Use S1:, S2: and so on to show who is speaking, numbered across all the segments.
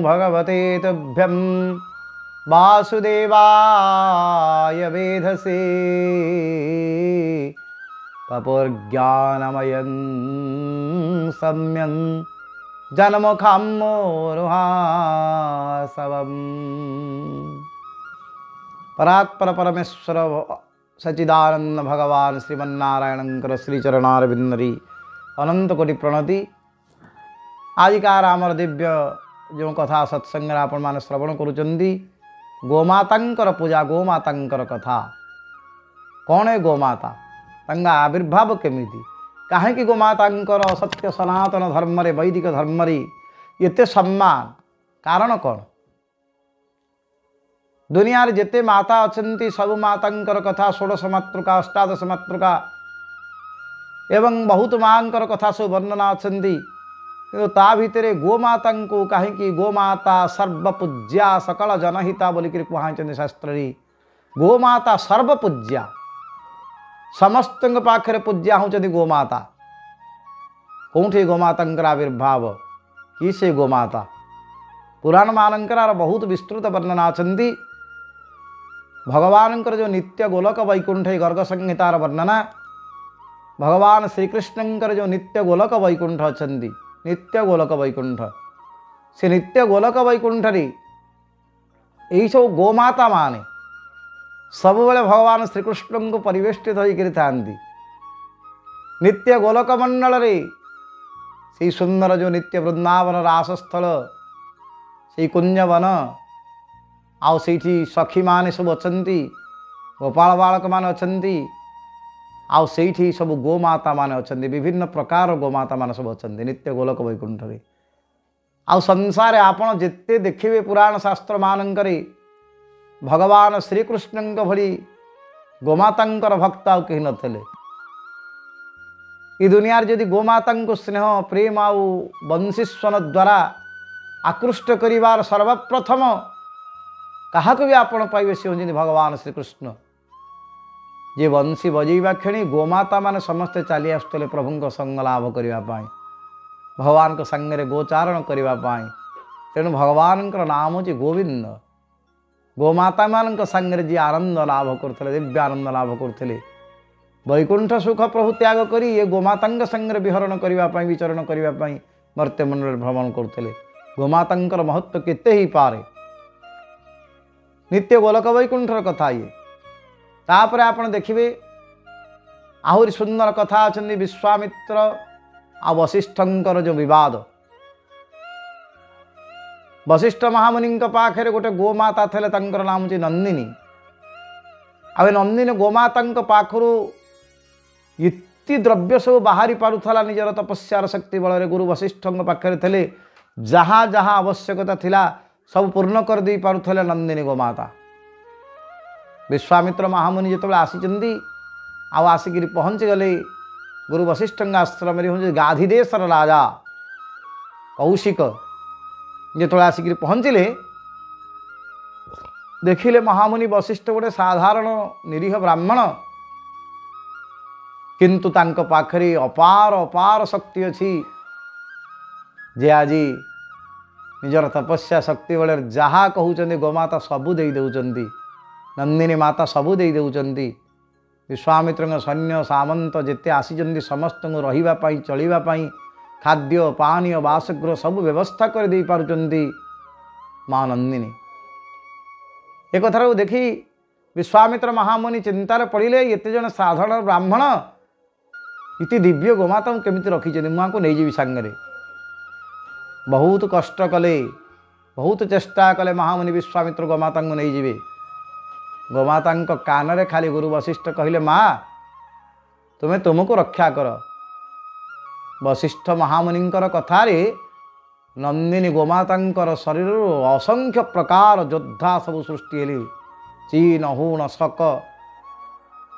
S1: भगवते तुभ्यं वासुदेवाय वेधसे पपुर्ज्ञानमयं सम्यं जनमुखाम्मोरुहासवम्। परात्पर परमेश्वर सच्चिदानंद भगवान श्रीमन्नारायणंकर श्रीचरणारविंदरी अनंत कोटि प्रणति। आजिकार आमर दिव्य जो कथा सत्संग आपण मैंने श्रवण करुचंदी गोमातांकर पूजा गोमातांकर कथा। कौन है गोमाता, तंगा आविर्भाव केमिति, कहीं गोमातांकर सत्य सनातन धर्म रे वैदिक धर्म रे एते सम्मान कारण कौन? दुनिया रे जेते माता अछंती सब मातांकर कथा 16 मातृका 18 मातृका एवं बहुत मांकर कथा सब वर्णना अछंती, किंतु ता भितरे गोमाता को कहीं गोमाता सर्वपूज्या सकल जनहिता बोलिक कहुँ शास्त्र। गोमाता सर्वपूज्या समस्त पाखे पूज्या होती गोमाता। कौटे गोमातांकर आविर्भाव कि से गोमाता पुराण मानकर बहुत विस्तृत वर्णना अछंती। भगवान जो नित्य गोलक वैकुंठ गर्ग संहितार वर्णना, भगवान श्रीकृष्णंकर जो नित्य गोलक वैकुंठ अछंती, नित्य गोलक वैकुंठ से नित्य गोलक वैकुंठ यही सब गोमाता माने सब बेले भगवान श्रीकृष्ण को परिवेष्टित होकर थांती। नित्य गोलक मंडल रे से सुंदर जो नित्य वृंदावन रासस्थल से कुंजवन आउ से सखी माने सब अछंती, गोपाल बालक माने अछंती, आउ से सब गोमाता माने अछंती, विभिन्न प्रकार गोमाता माने सब अछंती नित्य गोलक वैकुंठ रे। आउ संसार आपण जिते देखिए पुराण शास्त्र मानकरे भगवान श्रीकृष्ण भली गोमातांकर भक्त आउ कहीं नथिले। ई दुनिया जदि गोमाता को स्नेह प्रेम आउ वंशीस्वन द्वारा आकृष्ट करिवार सर्वप्रथम क्या भी आपण पाइबे से होंगे भगवान श्रीकृष्ण। जे वंशी बजेवा क्षणी गोमाता माने समस्ते चली आसुले प्रभु संग लाभ करने, भगवान को संगे गोचारण करने। तेणु भगवान नाम हूँ गोविंद। गोमाता मान संगे जी आनंद लाभ करते, दिव्य आनंद लाभ करते, वैकुंठ सुख प्रभु त्याग करी ये गोमाता संगे विहरण करने विचरण करने मर्त्यमंडल भ्रमण करते। गोमातांकर महत्व केते ही पारे। नित्य गोलक वैकुंठर कथा ये। तापर आपण देखिए आहरी सुंदर कथा अच्छा विश्वामित्र आ वशिष्ठंकर जो विवाद। वशिष्ठ महामुनि पाखे गोटे गोमाता थे, तंकर नाम हूँ नंदिनी। आ नंदिनी गोमाता पाखु इति द्रव्य सब बाहरी पारुथला निजर तपस्यार शक्ति बल गुरु वशिष्ठ पाखे थे। जहाँ जहाँ आवश्यकता थिला सब पूर्ण कर दे पारुथले नंदिनी गोमाता। विश्वामित्र महामुनि जो आसी आसिक पहुँची गले गुरु वशिष्ठ आश्रम हूँ गाधिदेशर राजा कौशिक जो आसिक पहुँचले देखिले महामुनि वशिष्ठ गोटे साधारण निरीह ब्राह्मण, किंतु तांको पाखरे अपार अपार शक्ति अच्छी जे आज निजर तपस्या शक्ति बल जहाँ कहते गोमाता सबू दे दौरान, नंदिनी माता सबू दे दौरान। विश्वामित्र सैन्य सामंत जिते आसी समस्त को रही चलवाई खाद्य पानीय बासगृह सब व्यवस्था कर दे पारुचंती माँ नंदिनी। एक कथार देखी विश्वामित्र महामुनि चिंतार पड़े एत जन साधारण ब्राह्मण इति दिव्य गोमाता केमिति रखी मुआ को नहीं सांगे। बहुत कष्ट कले, बहुत चेष्टा कले महामुनि विश्वामित्र गोमाता को नहीं जीवे। गोमाता कान रे खाली गुरु वशिष्ठ कहले माँ तुम्हें तुमको रक्षा कर। वशिष्ठ महामुनिंकर कथारे नंदिनी गोमातांकर शरीर असंख्य प्रकार योद्धा सब सृष्टि हेली। चीन हूण शक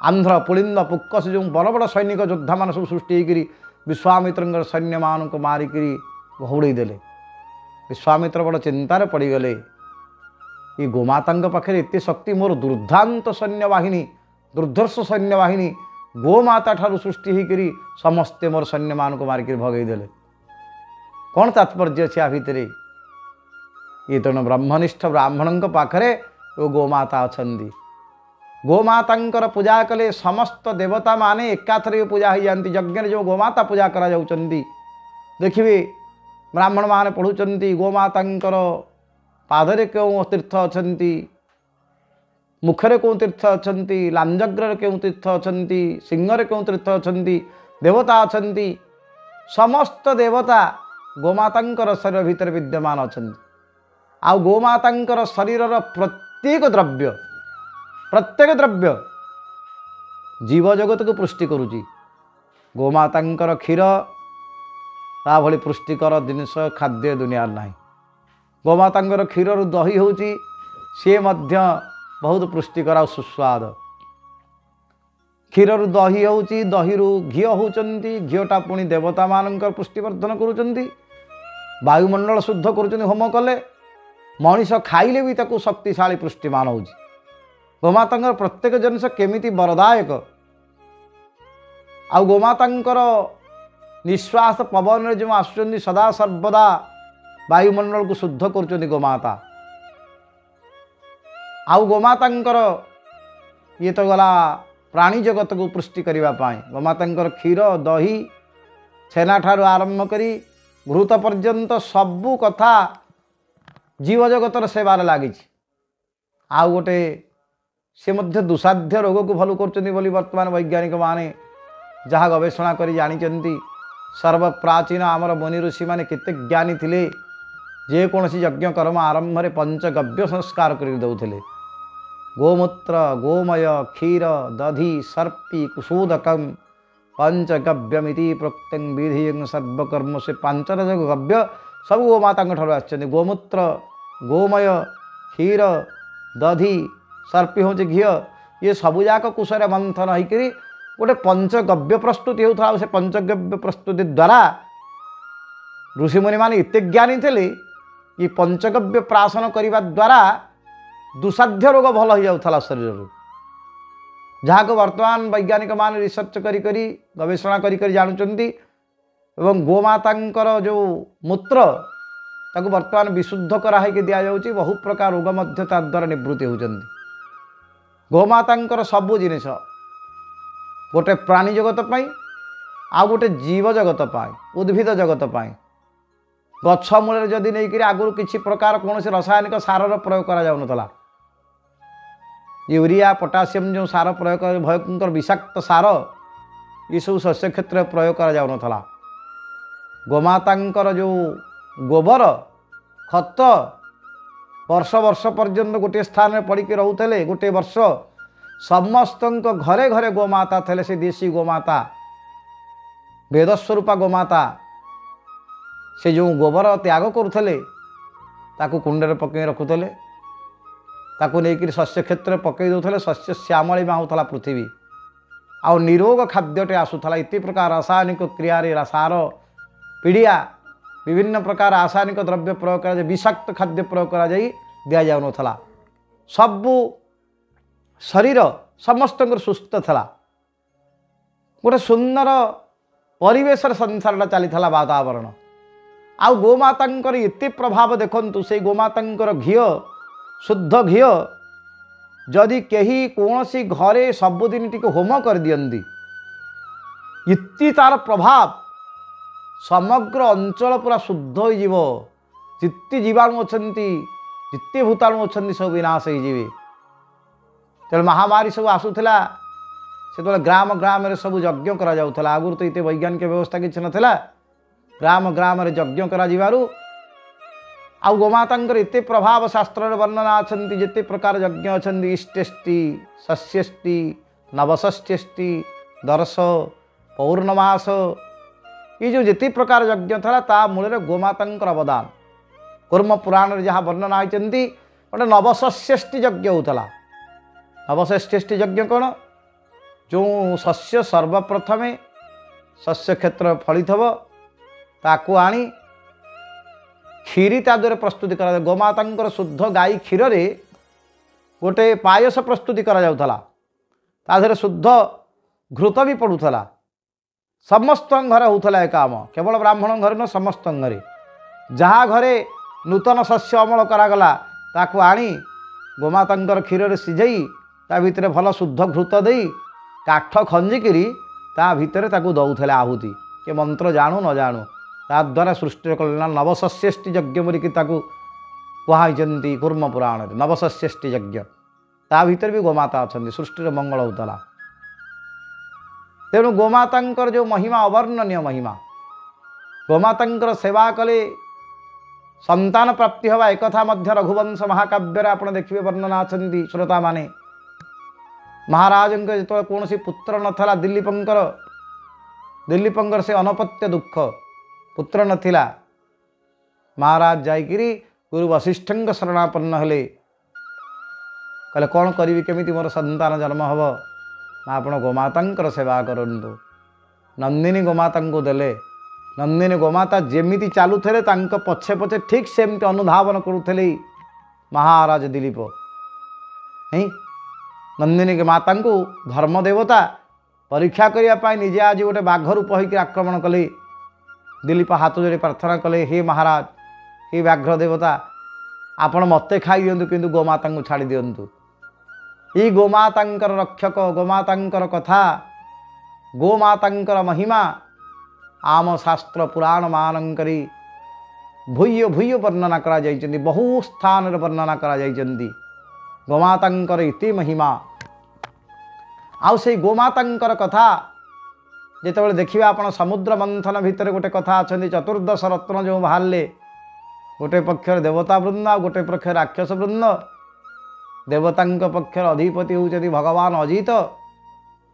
S1: आंध्र पुलिंद पुक्कस जो बड़ बड़ सैनिक योद्धा मान सब सृष्टि होकर विश्वामित्र सैन्य मान को मारिक घौड़े देले। विश्वामित्र बड़ चिंतार पड़गले ये गोमाता पाखे एत शक्ति मोर दुर्धांत सैन्य बाहिनी दुर्धर्ष सैन्य बाहिनी गोमाता ठार सृष्टि होकर समस्ते मोर सैन्य मान को मारिक भगईदेले। कौन तात्पर्य अच्छे आ भितर ये तेणु ब्रह्मनिष्ठ ब्राह्मण पाखरे वो गोमाता अच्छी गोमातांकर पूजा कले समस्त देवता माने एकाथरे पूजा हो जाती यज्ञ जो गोमाता पूजा करा जाउचंदी देखिए ब्राह्मण माने पढ़ुचंती गोमातांकर पादरे क्यों तीर्थ अच्छी मुखरे कौन तीर्थ अच्छी लांजग्र क्यों तीर्थ अच्छी सिंहरे क्यों तीर्थ अच्छी देवता अच्छी समस्त देवता गोमातांकर शरीर भितर विद्यमान अच्छी आ गोमातांकर शरीर प्रत्येक द्रव्य जीव जगत को पुष्टि करुची गोमातांकर क्षीर ता भली पुष्टिकर जिनिष खाद्य दुनिया नहीं गोमातांकर क्षीर रु दही होची सी मध्य बहुत पुष्टिकर और सुस्वाद क्षीर रु दही होची दही रु घी होचंती घीटा पुणी देवता मानकर पुष्टिवर्धन करुचंती वायुमंडल शुद्ध करुचंती होम कले मनीष खाइले भी ताकू शक्तिशाली पुष्टिमान होची गोमातांकर प्रत्येक जिनिष केमिति वरदायक आ गोमातांकर निश्वास पवन जो आसुचंदी सदा सर्वदा वायुमंडल को शुद्ध करुचंदी गोमाता आउ गोमातांकर ये तो गला प्राणी जगत को पुष्टि करने गोमातांकर क्षीर दही छेना ठारू आरंभ करी घृत पर्यंत सबू कथा जीव जगतर सेवार लगी आउ गोटे से मध्य दुसाध्य रोग को भल कर वर्तमान वैज्ञानिक माने जहाँ गवेषणा कर जानी सर्वप्राचीन आमर मुनि ऋषि माने केते ज्ञानी थिले जेकोसी यज्ञ कर्म आरंभ में पंचगव्य संस्कार कर दौले गोमूत्र गोमय क्षीर दधि सर्पी कुशोदकम पंचगव्यमिति प्रोक्तं विधि सर्वकर्म से पांचर जो गव्य सब गोमाता आसुच्च गोमूत्र गोमय क्षीर दधि सर्पी हूँ घी ये सबुजाक कुशरे मंथन होकर गोटे पंचगव्य प्रस्तुति होता से पंचगव्य प्रस्तुति द्वारा ऋषिमुनि माने इत्ते ज्ञानी थे ये पंचगव्य प्राशन करने द्वारा दुसाध्य रोग भल हो जाऊला शरीर जहाँ को वर्तमान वैज्ञानिक मान रिसर्च करी गवेषणा करी जानुचंती एवं गोमातांकर जो मूत्र ताको वर्तमान विशुद्ध कराई दि जाऊँगी बहु प्रकार रोग मध्य द्वारा निवृत्ति होती गोमातांकर सबू जिनिष गोटे प्राणी जगत पाई आ गोटे जीव जगत पाई उद्भिद जगत पाई गछ मूल जदि नहीं आगुरी किसी प्रकार कौन से रासायनिक सारर प्रयोग करा जाऊ नथला यूरिया पोटासियम जो सार प्रयोग भयंकर विषाक्त सार ये सब शस्य क्षेत्र में प्रयोग करा जाऊ नथला गोमातांकर जो गोबर खत वर्ष वर्ष पर्यंत गोटे स्थान में पड़ी रोते गोटे वर्ष समस्त घरे घरे गोमाता थे से देशी गोमाता वेदस्वरूपा गोमाता से जो गोबर त्याग करुले ताकू कुंडे पकई रखुले ताकू नहीं शस्य क्षेत्र में पकई दौले शस्य श्यामलिमा होता पृथ्वी आउ निरोग खाद्यटे आसूला इति प्रकार रासायनिक क्रिया सार पीड़िया विभिन्न प्रकार रासायनिक द्रव्य प्रयोग कर विषाक्त खाद्य प्रयोग कर दि जाऊन सबू शरीर समस्त सुस्थ था गोटे सुंदर परिवेश संसारटा चली वातावरण आउ गोमातांकर एते प्रभाव देखंतु से गोमातांकर घी शुद्ध घी जदि कहीं कौन सी घरे सबुदिन टी होम कर दियंती इति तार प्रभाव समग्र अंचल पूरा शुद्ध हो जिते जीवाणु अच्छा जिते भूताणु अच्छा सब विनाश हो तेल महामारी सब आसूला से ग्राम ग्राम रे सब यज्ञ करा जाउथला आगुर तो इतने वैज्ञानिक व्यवस्था किसी नाला ग्राम ग्राम रे यज्ञ करा जिबारु आउ गोमातांकर एते प्रभाव शास्त्र वर्णना अच्छी जिते प्रकार यज्ञ अच्छा इष्टेष्टि षष्ठी नवषष्ठी दर्श पौर्णमास ये जो जिते प्रकार यज्ञ था ता मूल गोमातांकर अवदान कूर्म पुराण जहाँ वर्णना होती गोटे नवषष्ठी यज्ञ होता नवषष्ठी यज्ञ कौन जो शस्य सर्वप्रथमे शस्य क्षेत्र फली ताकू आनी क्षीरी तादरे प्रस्तुति करा गोमातांकर शुद्ध गाई क्षीर रे गोटे पायस प्रस्तुति करा जाउथला ताधरे शुद्ध घृत भी पड़ूला समस्त घरे होता है काम केवल ब्राह्मण घर न समस्त घरे जहाँ घरे नूतन शस्य अमल करागला ताकू आनी गोमातांकर क्षीर सिझई ता भितर भल शुद्ध घृत दे काठ खंजिकी ता भितर ताकू दौले आहुति के मंत्र जानू न जानू ता द्वारा सृष्टि कल्याण नवशस्यष्टि यज्ञ बोलिकी ताकू कहुँच कूर्म पुराण नवशस्यष्टि यज्ञ ता भितर भी गोमाता अच्छा सृष्टि मंगल होता। तेणु गोमातांकर जो महिमा अवर्णनीय महिमा गोमातांकर सेवा कले संतान प्राप्ति हवा एक रघुवंश महाकाव्य आप देखिए वर्णना अच्छा श्रोता माने महाराज जो कौन पुत्र नथला दिलीपंकर से अनपत्य दुख पुत्र नथिला महाराज जाइकिरी गुरु वशिष्ठ शरणापन्न हेले कहले कौन करी केमी मोर संतान जन्म हम ना आप गोमातांकर सेवा करंतु नंदिनी गोमाता को देले नंदिनी गोमाता जेमिति चालुथे पछे पछे ठीक सेमती अनुधावन करुले महाराज दिलीप नहीं नंदिनी माता को धर्मदेवता परीक्षा करने निजे आज गोटे बाघ रूप होकर आक्रमण कले दिलीप हाथ जोड़ी प्रार्थना कले हे महाराज हे व्याघ्र देवता आपण मते खाई दिंतु किंतु गोमाता को छाड़ी दिंतु ये गोमातांकर रक्षक गोमातांकर कथा गोमातांकर महिमा आम शास्त्र पुराण मानकरी भूय भूय वर्णना करा जाइछन्ति बहु स्थान वर्णना करा जाइछन्ति गोमातांकर इति महिमा आउ से गोमातांकर कथा जेतेबेले देखिबे आपण समुद्र मंथन भितर गोटे कथा अछन्ति चतुर्दश रत्न जो बाहरले गोटे पक्षर देवता वृंद गोटे पक्ष राक्षस वृंद देवतांक पक्षर अधिपति होउछन्ति भगवान अजित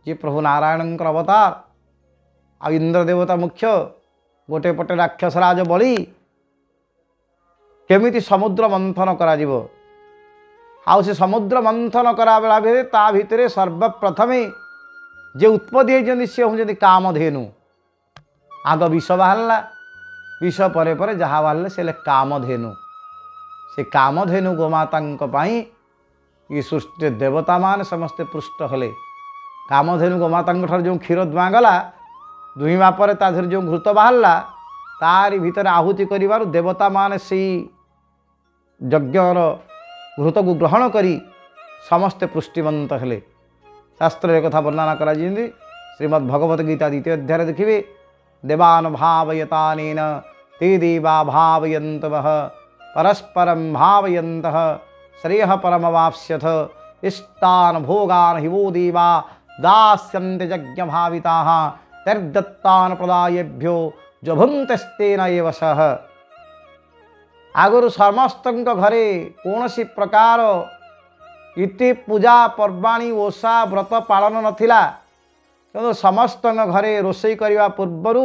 S1: जे प्रभु नारायण अवतार आ इंद्र देवता मुख्य गोटे पटे राक्षस राज बलि केमिति समुद्र मंथन करा जीवो आउ से समुद्र मंथन करा बेला भितर ता भितर सर्वप्रथमे जे उत्पत्ति होइछन्ति से होउछन्ति कामधेनु आग विष बाहरला विष परे परे जहाँ बाहरले से कामधेनु से कामधेनु गोमातांक पाई ये सृष्टि देवता मान समस्ते पृष्ठ हेले कामधेनु गोमातांक ठार जो क्षीर दुआ गला दुईमा पर ताधर जो घृत बाहरला तारी भीतर आहुति करिवारु देवता मान से यज्ञर घृत को ग्रहण करी समस्ते पुष्टिवंत हेले शास्त्र कथा वर्णना करा श्रीमद् भगवत गीता द्वितीय अध्याय देखिए देवान भावयतानेन ते देवा भावयन्त वः परस्परं भावयन्तः श्रेयः परमवाप्स्यथ इष्टान् भोगान् हि वो देवा दास्यन्ते यज्ञभाविताः तैर्दत्तान् प्रदायेभ्यो जो भुङ्क्तेन एव सः आगुरु समस्त घरे कौन सी प्रकार इति पूजा पर्वाणी ओषा व्रत पालन नथिला किंतु समस्त घरे रोषई करने पूर्वर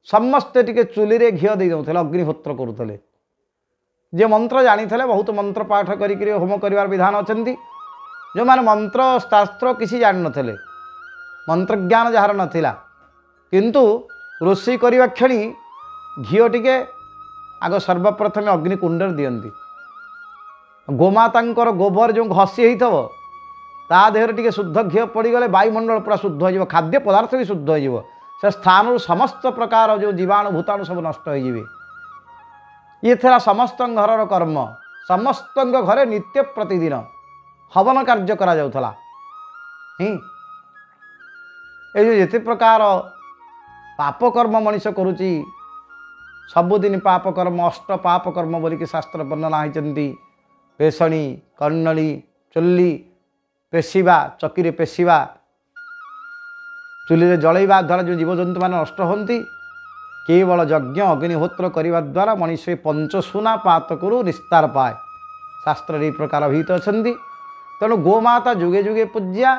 S1: समस्ते टिके चुली रे घी दे दौले अग्निहोत्र करुले जे मंत्र जानी बहुत मंत्र पाठ करी होम कर विधान अच्छा जो मैंने मंत्र शास्त्र किसी जान नथिले मंत्र ज्ञान जार नथिला किंतु रोषई करने क्षणी घी टिके आग सर्वप्रथम अग्निकुंडर दियंती गोमातांकर गोबर जो घसी होइथबो ता देहर टिके शुद्ध घी पड़गले वायुमंडल पूरा शुद्ध हो खाद्य पदार्थ भी शुद्ध हो से स्थान समस्त प्रकार जो जीवाणु भूताणु सब नष्ट हो ये था समस्त घर कर्म समस्त घरे नित्य प्रतिदिन हवन कार्य करा जाउथला ये जो प्रकार पाप कर्म मनीष करुची सबुदिन पाप कर्म अष्ट पाप कर्म बोलिकी शास्त्र वर्णना होती पेषणी कर्णली चुल्ली पेशिवा चकी पेशिवा चुली जलैवा द्वारा जो जीवजंतु मान नष्ट होती केवल यज्ञ अग्निहोत्र करने द्वारा मनीष पंचसूना पातकु निस्तार पाए शास्त्र ये प्रकार भीत अच्छा तेणु गोमाता जुगे जुगे पूज्या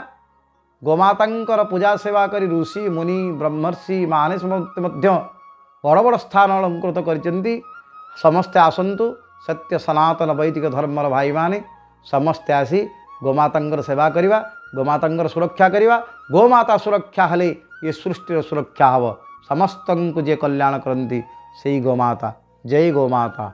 S1: गोमातांकर पूजा सेवा करी ऋषि मुनि ब्रह्मर्षि माने समस्ते बड़ बड़ स्थान अलंकृत कर समस्ते आसतु सत्य सनातन वैदिक धर्मर भाई माने समस्ते आसी गोमातांकर सेवा करवा गोमातांकर सुरक्षा करवा गोमाता सुरक्षा हेले ये सृष्टिर सुरक्षा हम समस्त को जे कल्याण करती से गोमाता जय गोमाता।